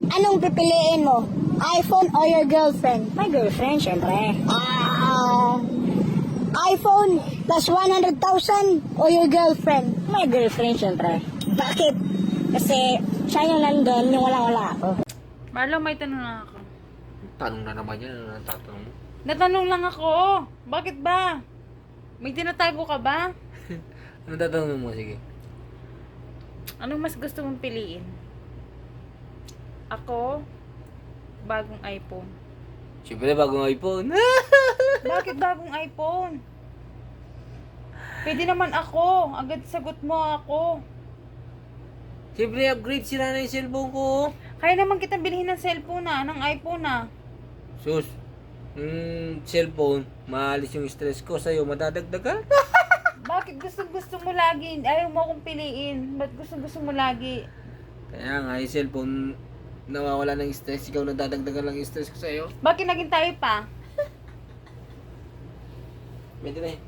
Anong pipiliin mo? iPhone or your girlfriend? My girlfriend, syempre. iPhone plus 100,000 or your girlfriend? My girlfriend, syempre. Bakit? Kasi siya yung nandun, yung wala-wala ako. Marlo, may tanong na ako. Tanong na naman yan. Ano tatanong mo? Natanong lang ako. Bakit ba? May tinatago ka ba? Ano tatanong mo? Sige. Anong mas gusto mong piliin? Ako, bagong iPhone. Siyempre, bagong iPhone. Bakit bagong iPhone? Pwede naman ako. Agad sagot mo ako. Siyempre, upgrade sila na yung cellphone ko. Kaya naman kita bilhin ng cellphone na, ng iPhone na. Sus, cellphone, maalis yung stress ko sa'yo, madadagdagan. Bakit gusto mo lagi? Ayaw mo akong piliin. Ba't gusto mo lagi? Kaya nga, yung cellphone, nawawala ng stress. Ikaw nadadagdagan lang yung stress ko sa'yo. Bakit naging tayo pa? Pwede na eh.